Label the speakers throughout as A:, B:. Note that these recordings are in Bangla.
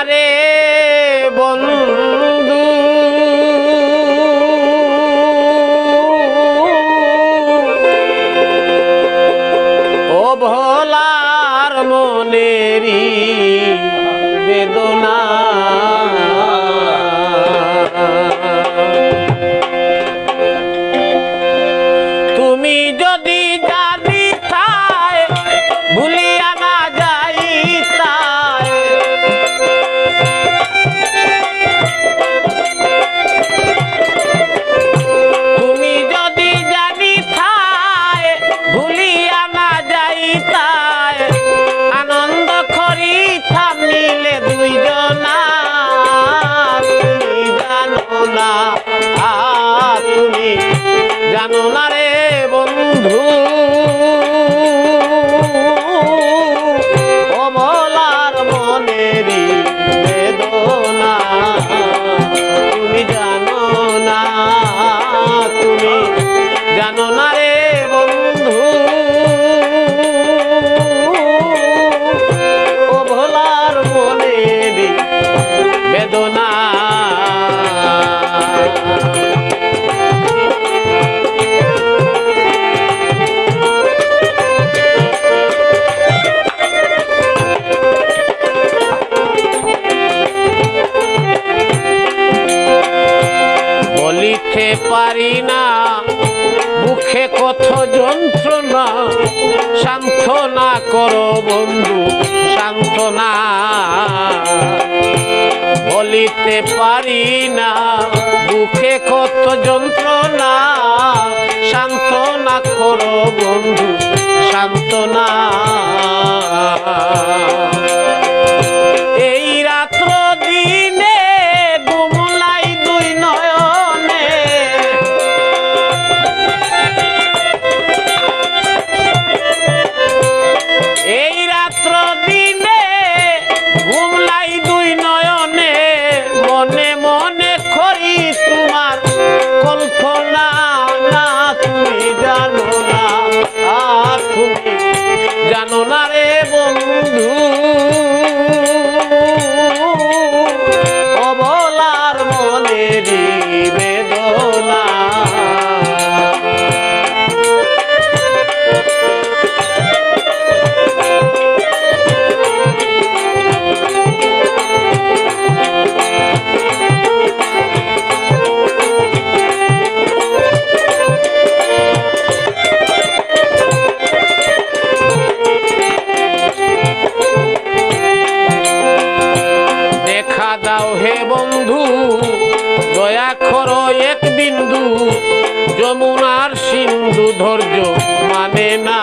A: রে বন্ধু ও ভোলার মনেরি বেদনা তুমি যদি জানিতায় ভুলিয়া না যাইতায় তুমি যদি জানিতায় ভুলিয়া না যাইতায় আনন্দ করিতাম মিলে দুইজনা তুমি জানো না তুমি জানো না রে বন্ধু ও ভোলার মনেরি বেদনা তুমি জানো না তুমি জানো না রে বন্ধু ও ভোলার মনেরি বেদনা বলিতে পারি না মুখে কত যন্ত্রণা সান্ত্বনা করো বন্ধু সান্ত্বনা বলিতে পারি না মুখে কত যন্ত্রণা সান্ত্বনা করো বন্ধু সান্ত্বনা এই রাত্র দিনে ঘুমলাই দুই নয়নে এই রাত্র দিনে ঘুমলাই দুই নয়নে মনে মনে করি তোমার কল্পনা না তুমি জানো না তুমি জানো না রে বন্ধু ও ভোলার মনেরি বেদনা দেখা দাও হে বন্ধু দয়া করো এক বিন্দু যমুনার সিন্ধু ধৈর্য মানে না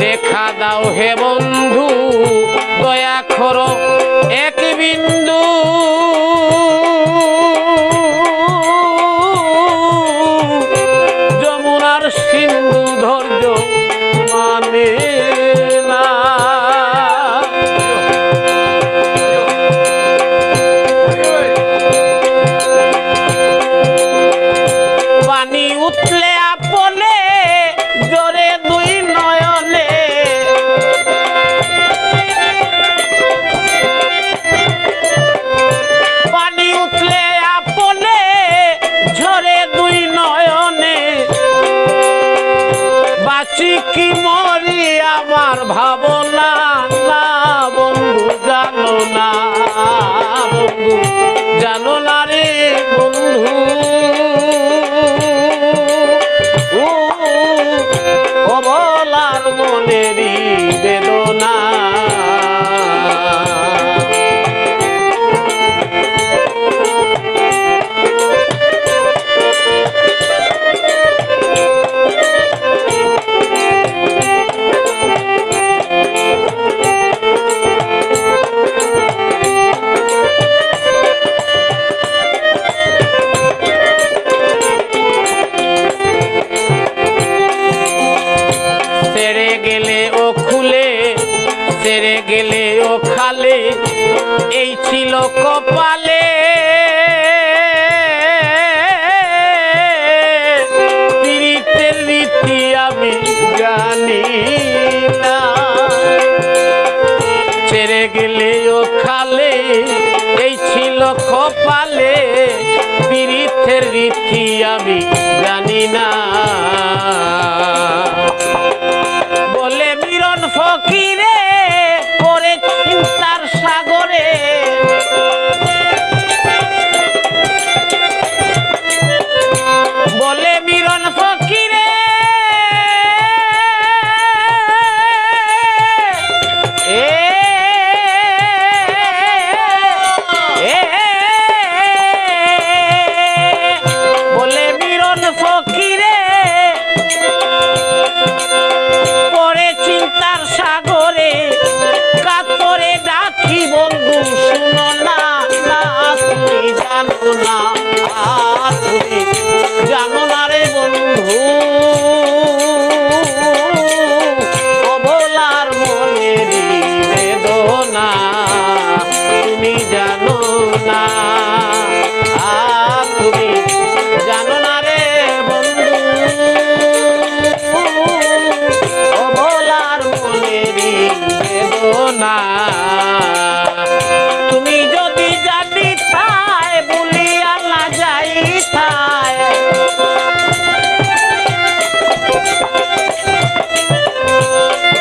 A: দেখা দাও হে বন্ধু দয়া করো এক বিন্দু যমুনার সিন্ধু ধৈর্য মানে না পানি উঠলে আপনে জোরে দুই নয়নে পানি উঠলে আপনে ঝরে দুই নয়নে বাঁচি কি মরি আমার ভাবনা না বন্ধু জানো না বন্ধু জানো না রে বন্ধু ও ভোলার মনেরি বেদনা ছেড়ে গেলে ও খালে এই ছিল কপালে সেরে গেলে ও খালে এই ছিল কপালে পীড়িতের রীতি আমি জানি না বলে মিরন ফকিরে করে চিন্তার সাগরে বলে মিরন ফকিরে বলে মিরন ফকিরে পরে চিন্তার সাগরে কাতরে ডাকি বন্ধু শুনো না না তুমি জানো না তুমি জানো না রে বন্ধু অবলার মনের বেদনা তুমি জানো না তুমি জানো না রে বন্ধু অবলার মনের বেদনা তুমি যদি জানিতায় বলিয়া না যাইতায়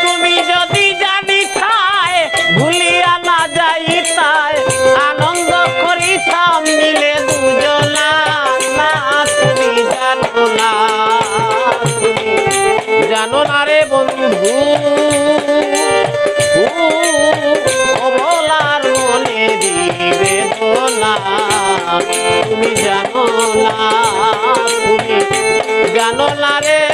A: তুমি যদি জানিতায় ভুলিয়া না যাইতায় আনন্দ করিতাম মিলে দুজনা না তুমি জানো না তুমি জানো না রে বন্ধু অবলার মনের বেদনা তুমি জানো না তুমি জানো না রে